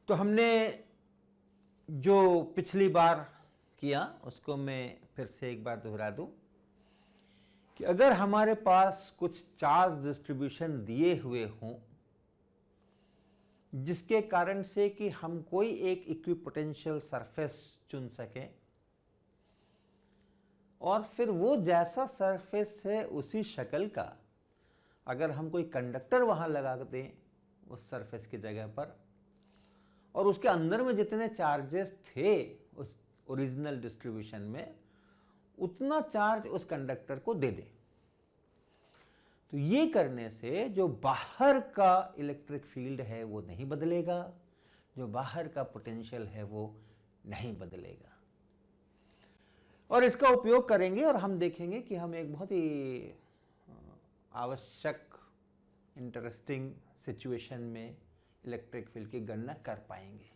तो हमने जो पिछली बार किया उसको मैं फिर से एक बार दोहरा दूं कि अगर हमारे पास कुछ चार्ज डिस्ट्रीब्यूशन दिए हुए हों जिसके कारण से कि हम कोई एक इक्विपोटेंशियल सरफेस चुन सकें और फिर वो जैसा सरफेस है उसी शक्ल का अगर हम कोई कंडक्टर वहां लगा दें उस सरफेस की जगह पर और उसके अंदर में जितने चार्जेस थे उस ओरिजिनल डिस्ट्रीब्यूशन में उतना चार्ज उस कंडक्टर को दे दें, तो ये करने से जो बाहर का इलेक्ट्रिक फील्ड है वो नहीं बदलेगा, जो बाहर का पोटेंशियल है वो नहीं बदलेगा। और इसका उपयोग करेंगे और हम देखेंगे कि हम एक बहुत ही आवश्यक इंटरेस्टिंग सिचुएशन में इलेक्ट्रिक फील्ड की गणना कर पाएंगे।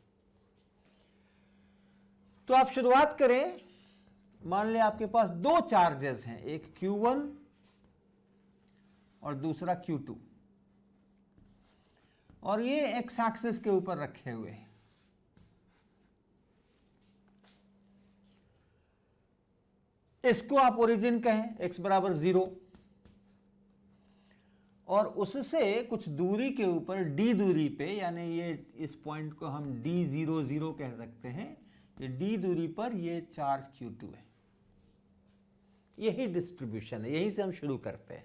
तो आप शुरुआत करें, मान लें आपके पास दो चार्जेस हैं, एक Q1 और दूसरा Q2 और ये एक्स एक्सिस के ऊपर रखे हुए हैं। इसको आप ओरिजिन कहें, x बराबर 0 और उससे कुछ दूरी के ऊपर d दूरी पे, यानी ये इस पॉइंट को हम d00 कह सकते हैं, ये d दूरी पर ये चार्ज Q2 है। यही डिस्ट्रीब्यूशन है, यहीं से हम शुरू करते हैं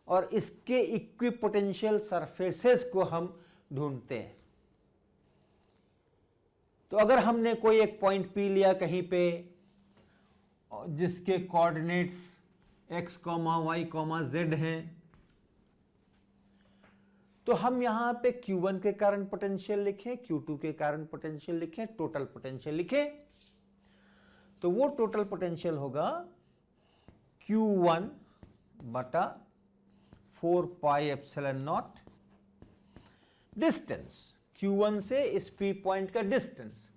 और इसके इक्विपोटेंशियल सरफेसेस को हम ढूंढते हैं। तो अगर हमने कोई एक पॉइंट P लिया कहीं पे जिसके कोऑर्डिनेट्स x, y, z हैं, तो हम यहां पे Q1 के कारण पोटेंशियल लिखें, Q2 के कारण पोटेंशियल लिखें, टोटल पोटेंशियल लिखें। तो वो टोटल पोटेंशियल होगा Q1 बटा 4 pi epsilon not distance, Q1 से इस P पॉइंट का डिस्टेंस,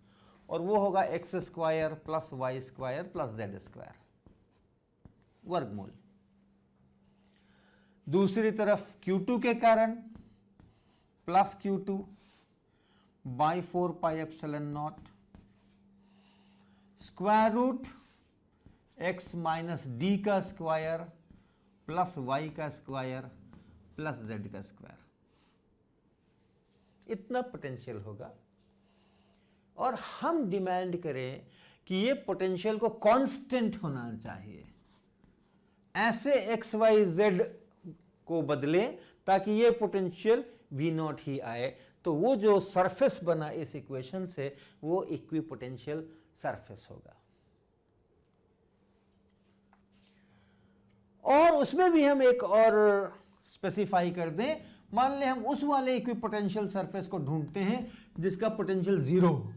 और वो होगा x square plus Y square plus Z square वर्गमूल। दूसरी तरफ Q2 के कारण plus Q2 by 4 pi epsilon naught square root x minus D का स्क्वायर प्लस वाई का स्क्वायर प्लस जेड का स्क्वायर, इतना पोटेंशियल होगा। और हम डिमांड करें कि ये पोटेंशियल को कांस्टेंट होना चाहिए, ऐसे एक्स वाई जेड को बदलें ताकि ये पोटेंशियल V0 ही आए। तो वो जो सरफेस बना इस इक्वेशन से वो इक्विपोटेंशियल सरफेस होगा। और उसमें भी हम एक और स्पेसिफाई कर दें, मान लें हम उस वाले इक्विपोटेंशियल सरफेस को ढूंढते हैं जिसका पोटेंशियल 0 हो।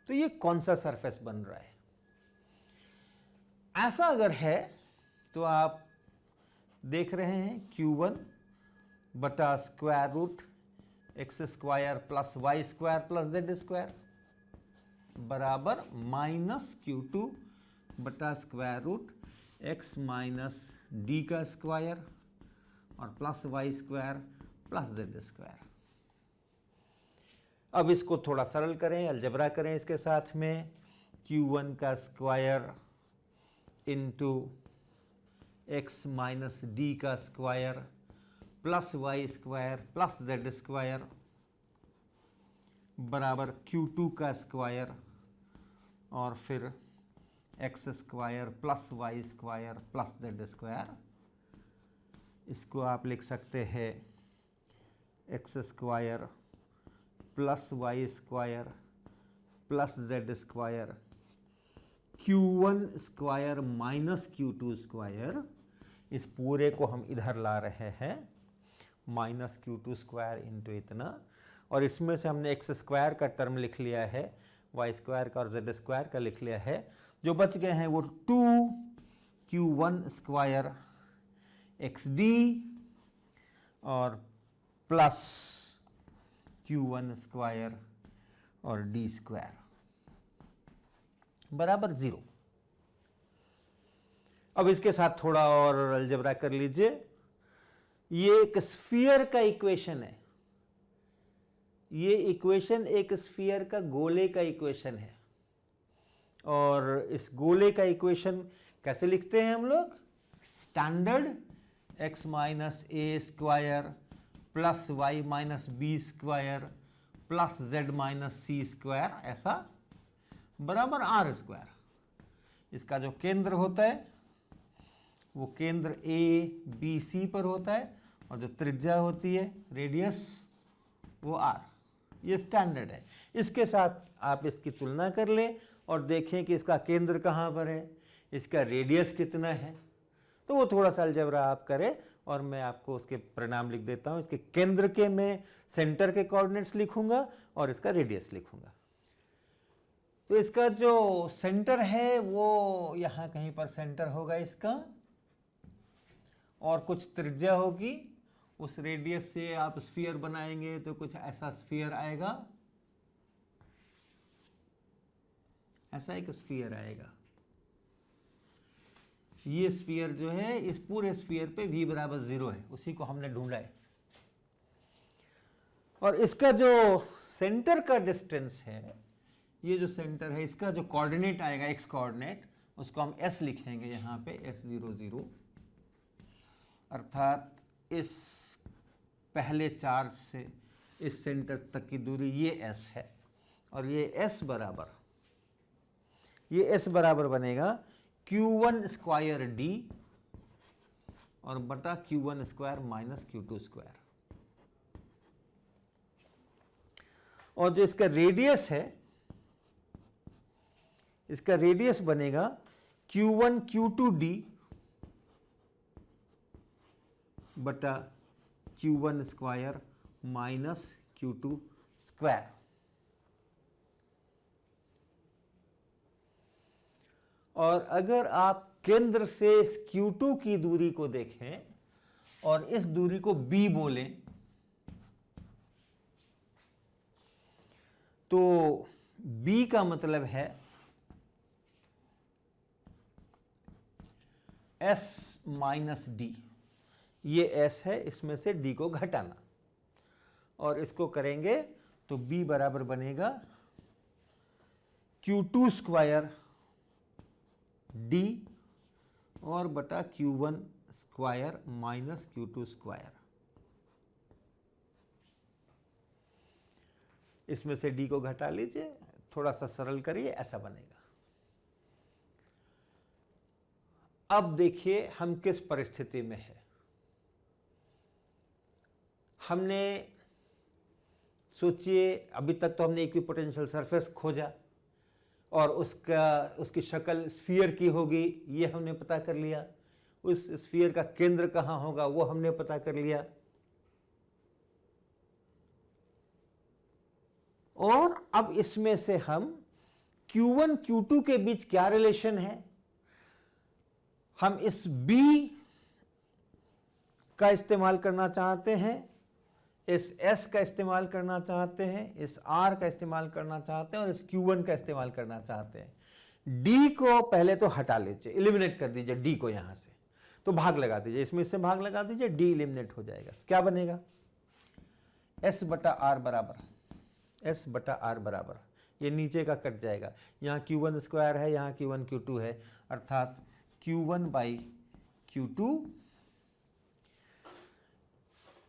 तो ये कौन सा सरफेस बन रहा है? ऐसा अगर है तो आप देख रहे हैं Q1 बटा square root x square plus Y square plus Z square बराबर माइनस Q2 बटा square root x minus D का स्क्वायर और plus Y square plus Z square. अब इसको थोड़ा सरल करें, अलजबरा करें इसके साथ में, Q1 का square into X minus D का square plus Y square plus Z square बराबर Q2 का स्क्वायर और फिर X square plus Y square plus Z square. इसको आप लिख सकते हैं X square plus Y square plus Z square Q1 square minus Q2 square. इस पूरे को हम इधर ला रहे हैं, माइनस Q2 स्क्वायर इंटू इतना, और इसमें से हमने एक्स स्क्वायर का टर्म लिख लिया है, वाई स्क्वायर का और जेड स्क्वायर का लिख लिया है। जो बच गए हैं वो 2Q1 स्क्वायर XD और प्लस Q1 स्क्वायर और D स्क्वायर बराबर 0। अब इसके साथ थोड़ा और अलजबरा कर लीजिए। ये एक स्फीयर का इक्वेशन है, ये इक्वेशन एक स्फीयर का गोले का इक्वेशन है। और इस गोले का इक्वेशन कैसे लिखते हैं हम लोग? Standard x minus A square plus Y minus B square plus Z minus C square, ऐसा बराबर आर स्क्वायर। इसका जो केंद्र होता है वो केंद्र ए बी सी पर होता है, और जो त्रिज्या होती है रेडियस वो आर। ये स्टैंडर्ड है। इसके साथ आप इसकी तुलना कर लें और देखें कि इसका केंद्र कहाँ पर है, इसका रेडियस कितना है। तो वो थोड़ा सा अलजेब्रा आप करें और मैं आपको उसके परिणाम लिख देता हूँ। इसके केंद्र के मैं सेंटर के कोऑर्डिनेट्स लिखूंगा और इसका रेडियस लिखूंगा। तो इसका जो सेंटर है वो यहाँ कहीं पर सेंटर होगा इसका, और कुछ त्रिज्या होगी। उस रेडियस से आप स्फीयर बनाएंगे तो कुछ ऐसा स्फीयर आएगा, ऐसा एक स्फीयर आएगा। ये स्फीयर जो है, इस पूरे स्फीयर पे v बराबर 0 है, उसी को हमने ढूंढा है। और इसका जो सेंटर का डिस्टेंस है, ये जो सेंटर है इसका जो कोऑर्डिनेट आएगा x कोऑर्डिनेट, उसको हम s लिखेंगे यहाँ पे s0 0, अर्थात इस पहले चार्ज से इस सेंटर तक की दूरी ये s है। और ये s बराबर बनेगा q1 स्क्वायर d और बटा q1 square minus q2 square. और जो इसका रेडियस है, इसका रेडियस बनेगा q1 q2 d बटा q1 square minus q2 square. और अगर आप केंद्र से इस q2 की दूरी को देखें और इस दूरी को b बोलें, तो b का मतलब है s माइनस डी। ये s है, इसमें से d को घटाना, और इसको करेंगे तो b बराबर बनेगा q2 स्क्वायर d और बटा q1 square minus q2 square. इसमें से d को घटा लीजिए, थोड़ा सा सरल करिए, ऐसा बनेगा। अब देखिए हम किस परिस्थिति में है। हमने सोचिए, अभी तक तो हमने इक्विपोटेंशियल सरफेस खोजा और उसकी शक्ल स्फीयर की होगी, ये हमने पता कर लिया। उस स्फीयर का केंद्र कहाँ होगा वो हमने पता कर लिया। और अब इसमें से हम Q1 Q2 के बीच क्या रिलेशन है, हम इस B का इस्तेमाल करना चाहते हैं, इस S का इस्तेमाल करना चाहते हैं, इस R का इस्तेमाल करना चाहते हैं और इस Q1 का इस्तेमाल करना चाहते हैं। D को पहले तो हटा लीजिए, एलिमिनेट कर दीजिए D को, यहां से तो भाग लगा दीजिए, इसमें इससे भाग लगा दीजिए, D एलिमिनेट हो जाएगा। क्या बनेगा? S बटा R बराबर, S बटा R बराबर, ये नीचे का कट जाएगा। यहाँ Q1 स्क्वायर है, यहाँ Q1 Q2 है, अर्थात Q1 बाई Q2।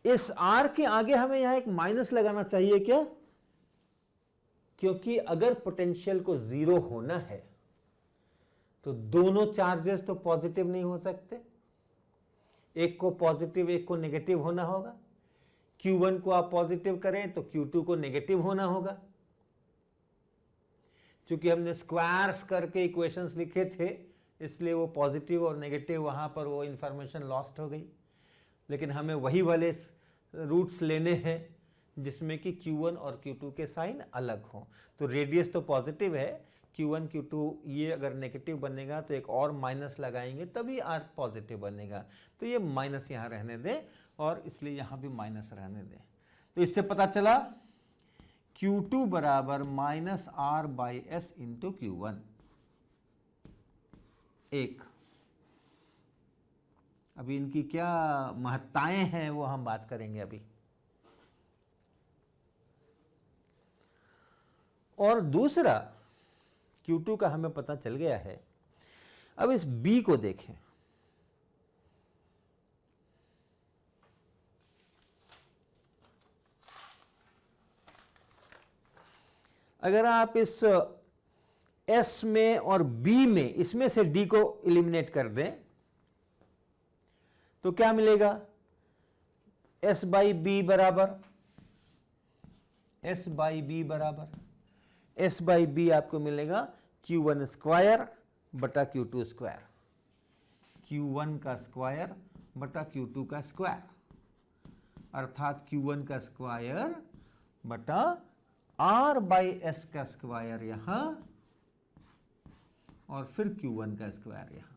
इस R के आगे हमें यहां एक माइनस लगाना चाहिए क्या? क्योंकि अगर पोटेंशियल को 0 होना है तो दोनों चार्जेस तो पॉजिटिव नहीं हो सकते, एक को पॉजिटिव एक को नेगेटिव होना होगा। Q1 को आप पॉजिटिव करें तो Q2 को नेगेटिव होना होगा। क्योंकि हमने स्क्वायर्स करके इक्वेशंस लिखे थे, इसलिए वो पॉजिटिव और नेगेटिव वहां पर वो इंफॉर्मेशन लॉस्ट हो गई। लेकिन हमें वही वाले रूट्स लेने हैं जिसमें कि Q1 और Q2 के साइन अलग हों। तो रेडियस तो पॉजिटिव है, Q1 Q2 ये अगर नेगेटिव बनेगा तो एक और माइनस लगाएंगे तभी R पॉजिटिव बनेगा। तो ये माइनस यहाँ रहने दें और इसलिए यहाँ भी माइनस रहने दें। तो इससे पता चला Q2 बराबर minus R by S into Q1। एक, अभी इनकी क्या महत्ताएं हैं वो हम बात करेंगे अभी। और दूसरा Q2 का हमें पता चल गया है। अब इस B को देखें। अगर आप इस S में और B में इसमें से D को एलिमिनेट कर दें तो क्या मिलेगा? S बाई बी बराबर S बाई बी आपको मिलेगा Q1 स्क्वायर बटा Q2 स्क्वायर, Q1 का स्क्वायर बटा Q2 का स्क्वायर, अर्थात Q1 का स्क्वायर बटा R बाई S का स्क्वायर यहां और फिर Q1 का स्क्वायर यहां।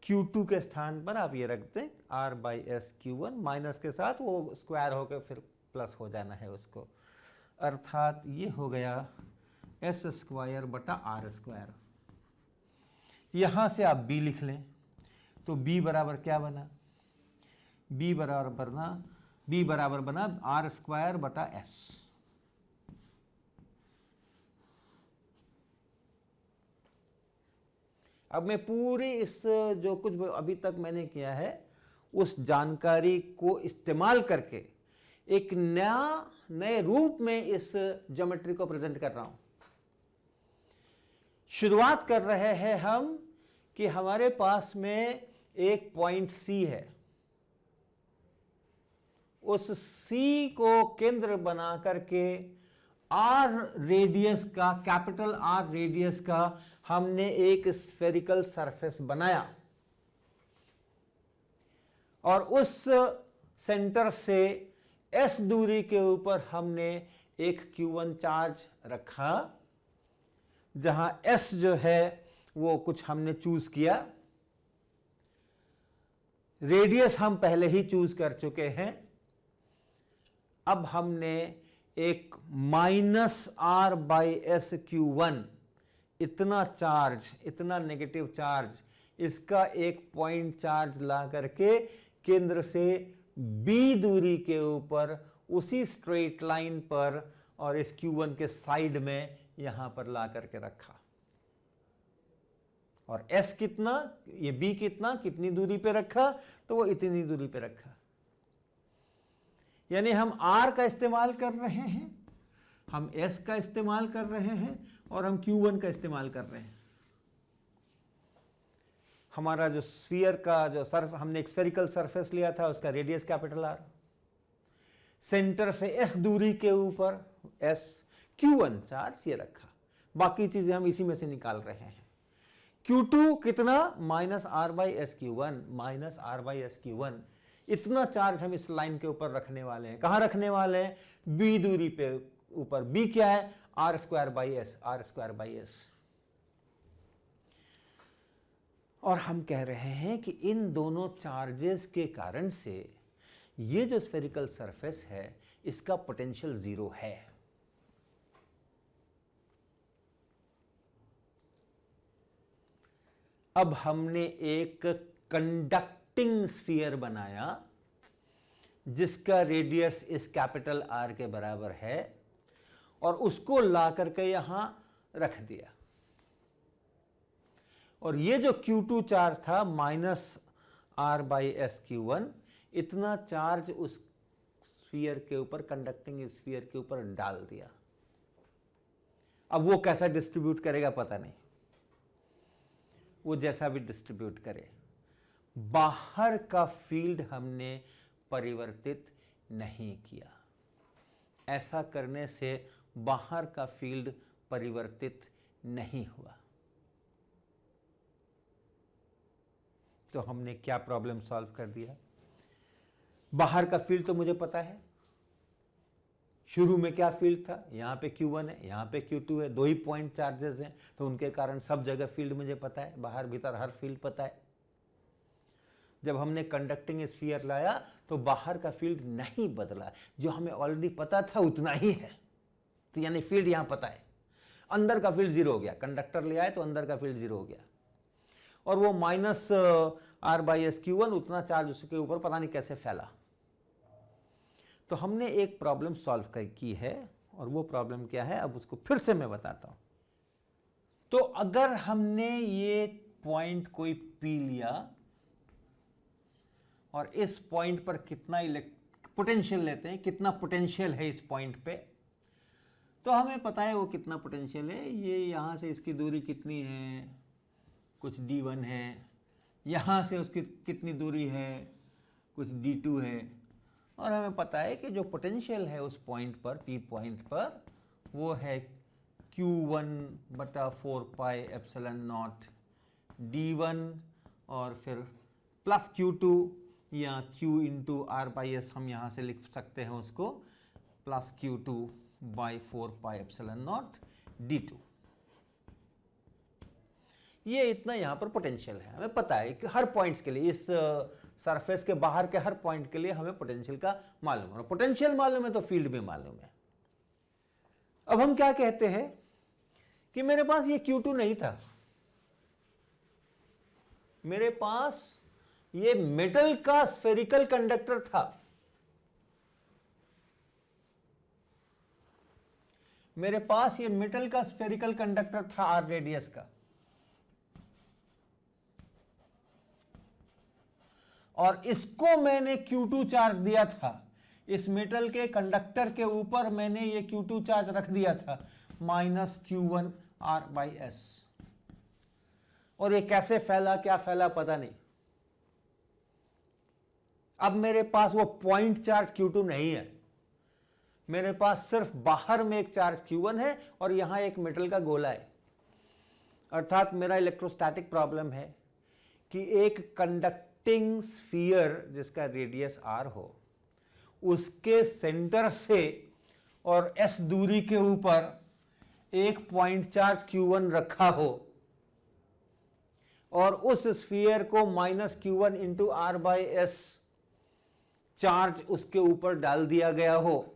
Q2 के स्थान पर आप ये रख दें R by S Q1, minus के साथ वो स्क्वायर होकर फिर प्लस हो जाना है उसको, अर्थात ये हो गया S स्क्वायर बटा R स्क्वायर। यहां से आप B लिख लें तो B बराबर क्या बना? B बराबर बना R स्क्वायर बटा S। अब मैं पूरी इस जो कुछ अभी तक मैंने किया है उस जानकारी को इस्तेमाल करके एक नए रूप में इस ज्योमेट्री को प्रेजेंट कर रहा हूं। शुरुआत कर रहे हैं हम कि हमारे पास में एक पॉइंट C है, उस C को केंद्र बना करके R रेडियस का, कैपिटल R रेडियस का हमने एक स्फेरिकल सरफेस बनाया और उस सेंटर से S दूरी के ऊपर हमने एक Q1 चार्ज रखा, जहां S जो है वो कुछ हमने चूज किया, रेडियस हम पहले ही चूज कर चुके हैं। अब हमने एक minus R by S Q1 इतना चार्ज, इतना नेगेटिव चार्ज, इसका एक पॉइंट चार्ज ला करके केंद्र से B दूरी के ऊपर उसी स्ट्रेट लाइन पर और इस Q1 के साइड में यहां पर ला करके रखा। और S कितना, ये B कितना, कितनी दूरी पे रखा? तो वो इतनी दूरी पे रखा। यानी हम R का इस्तेमाल कर रहे हैं, हम S का इस्तेमाल कर रहे हैं और हम Q1 का इस्तेमाल कर रहे हैं। हमारा जो स्फीयर का जो हमने एक स्फेरिकल सरफेस लिया था उसका रेडियस कैपिटल R, सेंटर से S दूरी के ऊपर S, Q1 चार्ज ये रखा, बाकी चीजें हम इसी में से निकाल रहे हैं। Q2 कितना? Minus R by S Q1, minus R by S Q1, इतना चार्ज हम इस लाइन के ऊपर रखने वाले हैं। कहां रखने वाले हैं? B दूरी पे ऊपर। B क्या है? R square by S, R square by S। और हम कह रहे हैं कि इन दोनों चार्जेस के कारण से ये जो स्फेरिकल सरफेस है इसका पोटेंशियल 0 है। अब हमने एक कंडक्टिंग स्फीयर बनाया जिसका रेडियस इस कैपिटल R के बराबर है और उसको ला करके यहां रख दिया। और ये जो Q2 चार्ज था minus R by S Q1, इतना चार्ज उस स्फीयर के ऊपर, कंडक्टिंग स्फीयर के ऊपर डाल दिया। अब वो कैसा डिस्ट्रीब्यूट करेगा पता नहीं, वो जैसा भी डिस्ट्रीब्यूट करे, बाहर का फील्ड हमने परिवर्तित नहीं किया। ऐसा करने से बाहर का फील्ड परिवर्तित नहीं हुआ। तो हमने क्या प्रॉब्लम सॉल्व कर दिया? बाहर का फील्ड तो मुझे पता है, शुरू में क्या फील्ड था, यहां पे Q1 है, यहां पे Q2 है, दो ही पॉइंट चार्जेस हैं, तो उनके कारण सब जगह फील्ड मुझे पता है, बाहर भीतर हर फील्ड पता है। जब हमने कंडक्टिंग स्फीयर लाया तो बाहर का फील्ड नहीं बदला, जो हमें ऑलरेडी पता था उतना ही है, तो यानी फील्ड यहां पता है। अंदर का फील्ड 0 हो गया, कंडक्टर ले आए तो अंदर का फील्ड 0 हो गया। और वो minus are by S Q1 उतना चार्ज उसके ऊपर पता नहीं कैसे फैला। तो हमने एक प्रॉब्लम सॉल्व की है, और वो प्रॉब्लम क्या है अब उसको फिर से मैं बताता हूं। तो अगर हमने ये पॉइंट कोई पी लिया और इस पॉइंट पर कितना पोटेंशियल लेते हैं, कितना पोटेंशियल है इस पॉइंट पे, तो हमें पता है वो कितना पोटेंशियल है। ये यहां से इसकी दूरी कितनी है, कुछ d1 है, यहां से उसकी कितनी दूरी है, कुछ d2 है, और हमें पता है कि जो पोटेंशियल है उस पॉइंट पर, पी पॉइंट पर, वो है Q1/4πε0 d1 और फिर प्लस Q2 या Q into r by s, हम यहाँ से लिख सकते हैं उसको प्लस Q2/4πε0 d2। ये इतना यहाँ पर पोटेंशियल है। हमें पता है कि हर पॉइंट्स के लिए, इस सरफेस के बाहर के हर पॉइंट के लिए हमें पोटेंशियल का मालूम है। पोटेंशियल मालूम है तो फील्ड भी मालूम है। अब हम क्या कहते हैं कि मेरे पास ये Q2 नहीं था, मेरे पास ये मेटल का स्फेरिकल कंडक्टर था। मेरे पास ये मेटल का स्फेरिकल कंडक्टर था आर रेडियस का, और इसको मैंने Q2 चार्ज दिया था। इस मेटल के कंडक्टर के ऊपर मैंने ये Q2 चार्ज रख दिया था minus Q1 are by S. और ये कैसे फैला, क्या फैला पता नहीं। अब मेरे पास वो पॉइंट चार्ज Q2 नहीं है, मेरे पास सिर्फ बाहर में एक चार्ज Q1 है और यहां एक मेटल का गोला है। अर्थात मेरा इलेक्ट्रोस्टैटिक प्रॉब्लम है कि एक कंडक्टिंग स्फीयर जिसका रेडियस r हो, उसके सेंटर से और s दूरी के ऊपर एक पॉइंट चार्ज Q1 रखा हो, और उस स्फीयर को minus Q1 into r by s charge उसके ऊपर डाल दिया गया हो,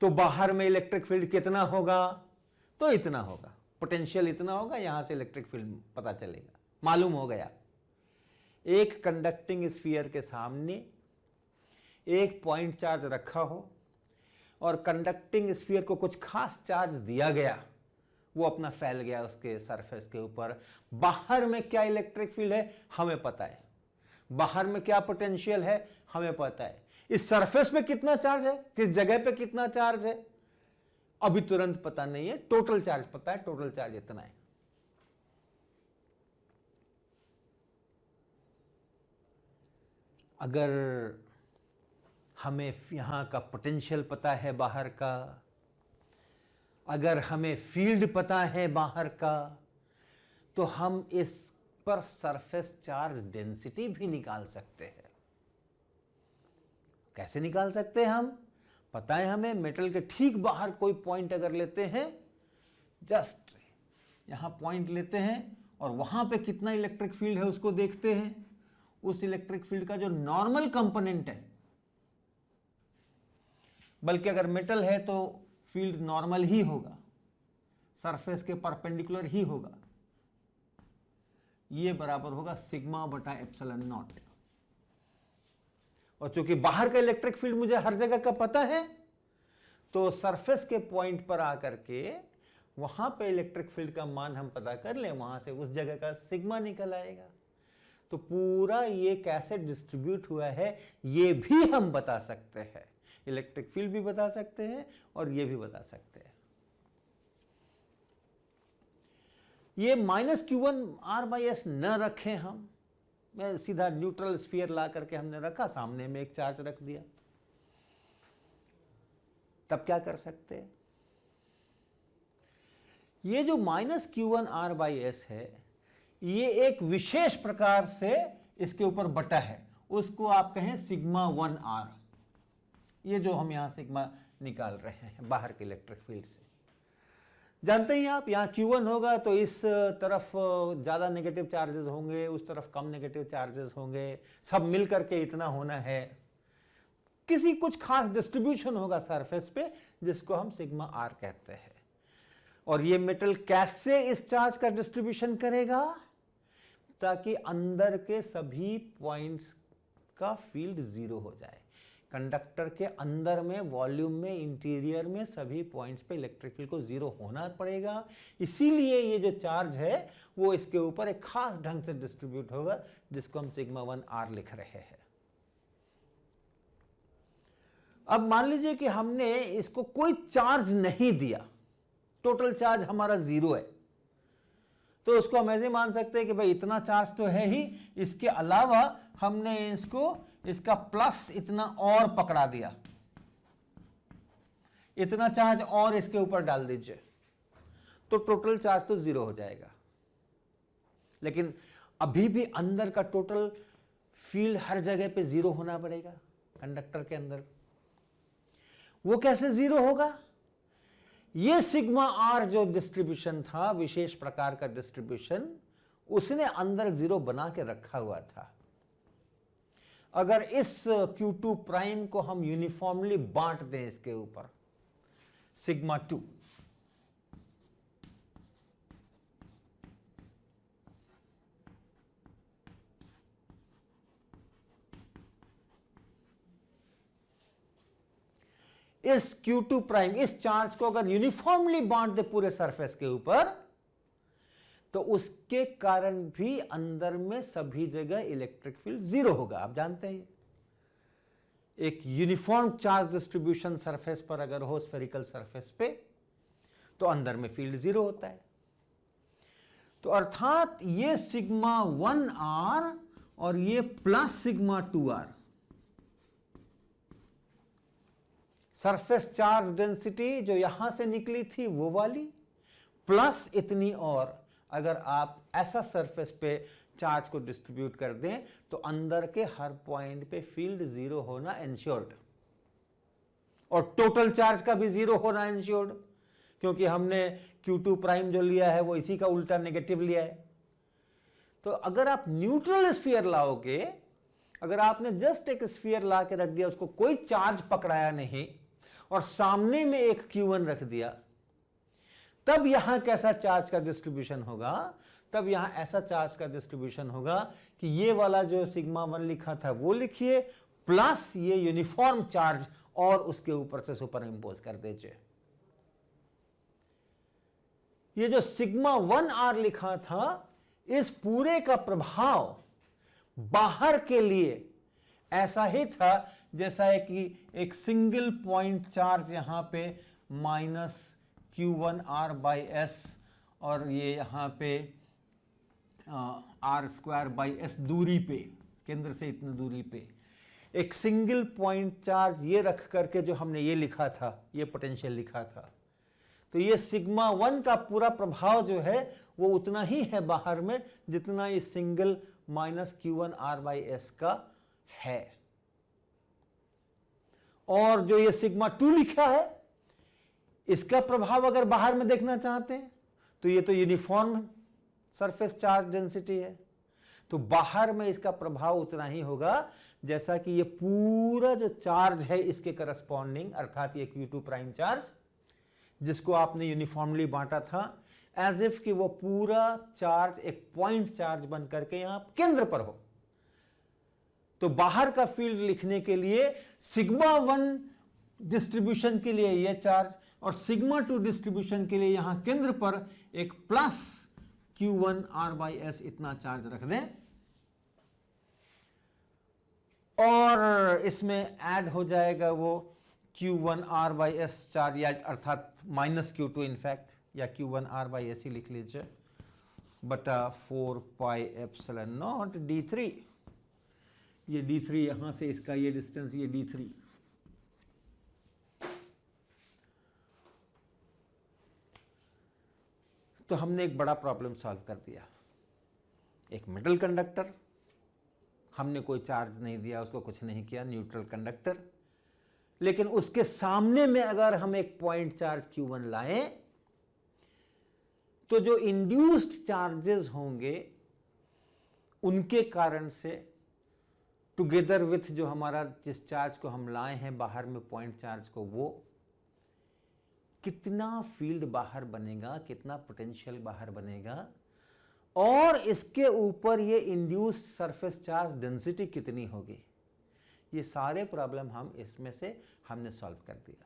तो बाहर में इलेक्ट्रिक फील्ड कितना होगा, तो इतना होगा, पोटेंशियल इतना होगा। यहां से इलेक्ट्रिक फील्ड पता चलेगा, मालूम हो गया। एक कंडक्टिंग स्फीयर के सामने एक पॉइंट चार्ज रखा हो और कंडक्टिंग स्फीयर को कुछ खास चार्ज दिया गया, वो अपना फैल गया उसके सरफेस के ऊपर। बाहर में क्या इलेक्ट्रिक फील्ड है हमें पता है, बाहर में क्या पोटेंशियल है हमें पता है, इस सरफेस पे कितना चार्ज है, किस जगह पे कितना चार्ज है अभी तुरंत पता नहीं है। टोटल चार्ज पता है, टोटल चार्ज इतना है। अगर हमें यहां का पोटेंशियल पता है बाहर का, अगर हमें फील्ड पता है बाहर का, तो हम इस पर सरफेस चार्ज डेंसिटी भी निकाल सकते हैं। कैसे निकाल सकते हैं हम, पता है हमें, मेटल के ठीक बाहर कोई पॉइंट अगर लेते हैं, जस्ट यहां पॉइंट लेते हैं और वहां पे कितना इलेक्ट्रिक फील्ड है उसको देखते हैं। उस इलेक्ट्रिक फील्ड का जो नॉर्मल कंपोनेंट है, बल्कि अगर मेटल है तो फील्ड नॉर्मल ही होगा, सरफेस के परपेंडिकुलर ही होगा, ये बराबर होगा सिग्मा बटा एप्सिलॉन नॉट। और चूंकि बाहर का इलेक्ट्रिक फील्ड मुझे हर जगह का पता है, तो सरफेस के पॉइंट पर आकर के वहां पे इलेक्ट्रिक फील्ड का मान हम पता कर लें, वहां से उस जगह का सिग्मा निकल आएगा। तो पूरा ये कैसे डिस्ट्रीब्यूट हुआ है ये भी हम बता सकते हैं, इलेक्ट्रिक फील्ड भी बता सकते हैं और ये भी बता सकते हैं। ये minus Q1 are by S न रखें हम, मैं सीधा न्यूट्रल स्फीयर ला करके हमने रखा, सामने में एक चार्ज रख दिया, तब क्या कर सकते हैं। ये जो minus Q1 are by S है, ये एक विशेष प्रकार से इसके ऊपर बटा है, उसको आप कहें सिग्मा 1 आर। ये जो हम यहां सिग्मा निकाल रहे हैं बाहर के इलेक्ट्रिक फील्ड से, जानते ही आप, यहां Q1 होगा तो इस तरफ ज्यादा नेगेटिव चार्जेस होंगे, उस तरफ कम नेगेटिव चार्जेस होंगे, सब मिलकर के इतना होना है। किसी कुछ खास डिस्ट्रीब्यूशन होगा सरफेस पे जिसको हम सिग्मा आर कहते हैं। और ये मेटल कैसे इस चार्ज का डिस्ट्रीब्यूशन करेगा, ताकि अंदर के सभी पॉइंट्स का फील्ड जीरो हो जाए। कंडक्टर के अंदर में, वॉल्यूम में, इंटीरियर में सभी पॉइंट्स पे इलेक्ट्रिक फील्ड को जीरो होना पड़ेगा। इसीलिए ये जो चार्ज है वो इसके ऊपर एक खास ढंग से डिस्ट्रीब्यूट होगा, जिसको हम सिग्मा 1 r लिख रहे हैं। अब मान लीजिए कि हमने इसको कोई चार्ज नहीं दिया, टोटल चार्ज हमारा जीरो है, तो उसको हम ऐसे मान सकते हैं कि भाई इतना चार्ज तो है ही, इसके अलावा हमने इसको इसका प्लस इतना और पकड़ा दिया, इतना चार्ज और इसके ऊपर डाल दीजिए, तो टोटल चार्ज तो जीरो हो जाएगा। लेकिन अभी भी अंदर का टोटल फील्ड हर जगह पे जीरो होना पड़ेगा कंडक्टर के अंदर। वो कैसे जीरो होगा? ये सिग्मा आर जो डिस्ट्रीब्यूशन था, विशेष प्रकार का डिस्ट्रीब्यूशन, उसने अंदर जीरो बना के रखा हुआ था। अगर इस Q2 प्राइम को हम यूनिफॉर्मली बांट दें इसके ऊपर सिग्मा 2, इस Q2 प्राइम, इस चार्ज को अगर यूनिफॉर्मली बांट दे पूरे सरफेस के ऊपर, तो उसके कारण भी अंदर में सभी जगह इलेक्ट्रिक फील्ड जीरो होगा। आप जानते हैं एक यूनिफॉर्म चार्ज डिस्ट्रीब्यूशन सरफेस पर अगर हो, स्फेरिकल सरफेस पे, तो अंदर में फील्ड जीरो होता है। तो अर्थात ये सिग्मा 1r और ये plus sigma 2r, surface charge density जो यहां से निकली थी वो वाली, प्लस इतनी और, अगर आप ऐसा सरफेस पे चार्ज को डिस्ट्रीब्यूट कर दें तो अंदर के हर पॉइंट पे फील्ड जीरो होना एंश्योर्ड, और टोटल चार्ज का भी जीरो होना एंश्योर्ड, क्योंकि हमने Q2 प्राइम जो लिया है वो इसी का उल्टा नेगेटिव लिया है। तो अगर आप न्यूट्रल स्फीयर लाओगे, अगर आपने जस्ट एक स्फीयर ला के रख दिया, उसको कोई चार्ज पकड़ाया नहीं, और सामने में एक Q1 रख दिया, तब यहां कैसा चार्ज का डिस्ट्रीब्यूशन होगा? तब यहां ऐसा चार्ज का डिस्ट्रीब्यूशन होगा कि ये वाला जो सिग्मा 1 लिखा था वो लिखिए, प्लस ये यूनिफॉर्म चार्ज और उसके ऊपर से सुपर इंपोज कर दीजिए। ये जो सिग्मा 1r लिखा था, इस पूरे का प्रभाव बाहर के लिए ऐसा ही था जैसा है कि एक सिंगल पॉइंट चार्ज यहां पे माइनस Q1r बाई एस, और ये यहां पे r स्क्वायर बाई एस दूरी पे, केंद्र से इतनी दूरी पे एक सिंगल पॉइंट चार्ज ये रख करके जो हमने ये लिखा था, ये पोटेंशियल लिखा था, तो ये सिग्मा 1 का पूरा प्रभाव जो है वो उतना ही है बाहर में जितना ये single minus Q1r by S का है। और जो ये सिग्मा 2 लिखा है, इसका प्रभाव अगर बाहर में देखना चाहते हैं तो ये तो यूनिफॉर्म सरफेस चार्ज डेंसिटी है, तो बाहर में इसका प्रभाव उतना ही होगा जैसा कि ये पूरा जो चार्ज है इसके करस्पॉन्डिंग, अर्थात ये Q2 प्राइम चार्ज जिसको आपने यूनिफॉर्मली बांटा था, एज इफ कि वो पूरा चार्ज एक पॉइंट चार्ज बन करके यहां केंद्र पर हो। तो बाहर का फील्ड लिखने के लिए सिग्मा 1 डिस्ट्रीब्यूशन के लिए यह चार्ज, और सिग्मा 2 डिस्ट्रीब्यूशन के लिए यहां केंद्र पर एक प्लस Q1r बाई एस इतना चार्ज रख दें, और इसमें ऐड हो जाएगा वो Q1r बाई एस चार्ज, या अर्थात माइनस Q2 इनफैक्ट, या Q1r बाई एस ही लिख लीजिए, बटा 4 पाई एप्सिलॉन नॉट d3। ये d3 यहां से इसका ये डिस्टेंस, ये d3, तो हमने एक बड़ा प्रॉब्लम सॉल्व कर दिया। एक मिडल कंडक्टर, हमने कोई चार्ज नहीं दिया, उसको कुछ नहीं किया, न्यूट्रल कंडक्टर, लेकिन उसके सामने में अगर हम एक पॉइंट चार्ज Q1 लाएं तो जो इंड्यूस्ड चार्जेस होंगे उनके कारण से टुगेदर विथ जो हमारा जिस चार्ज को हम लाए हैं बाहर में पॉइंट चार्ज को, वो कितना फील्ड बाहर बनेगा, कितना पोटेंशियल बाहर बनेगा, और इसके ऊपर ये इंड्यूस्ड सरफेस चार्ज डेंसिटी कितनी होगी। ये सारे प्रॉब्लम हम इसमें से हमने सॉल्व कर दिया।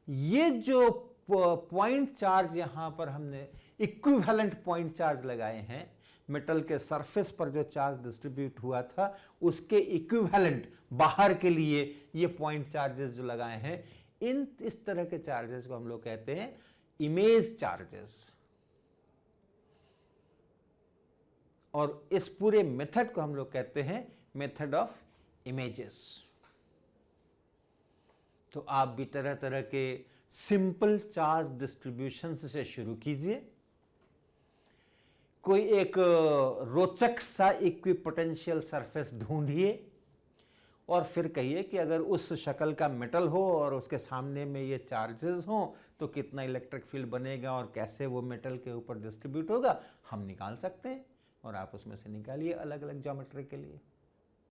ये जो पॉइंट चार्ज यहां पर हमने इक्विवेलेंट पॉइंट चार्ज लगाए हैं, मेटल के सरफेस पर जो चार्ज डिस्ट्रीब्यूट हुआ था उसके इक्विवेलेंट बाहर के लिए ये पॉइंट चार्जेस जो लगाए हैं, इस तरह के चार्जेस को हम लोग कहते हैं इमेज चार्जेस। और इस पूरे मेथड को हम लोग कहते हैं मेथड ऑफ इमेजेस। तो आप भी तरह तरह के सिंपल चार्ज डिस्ट्रीब्यूशन से शुरू कीजिए, कोई एक रोचक सा इक्विपोटेंशियल सरफेस ढूंढिए और फिर कहिए कि अगर उस शक्ल का मेटल हो और उसके सामने में ये चार्जेस हों तो कितना इलेक्ट्रिक फील्ड बनेगा और कैसे वो मेटल के ऊपर डिस्ट्रीब्यूट होगा, हम निकाल सकते हैं। और आप उसमें से निकालिए अलग अलग ज्योमेट्री के लिए।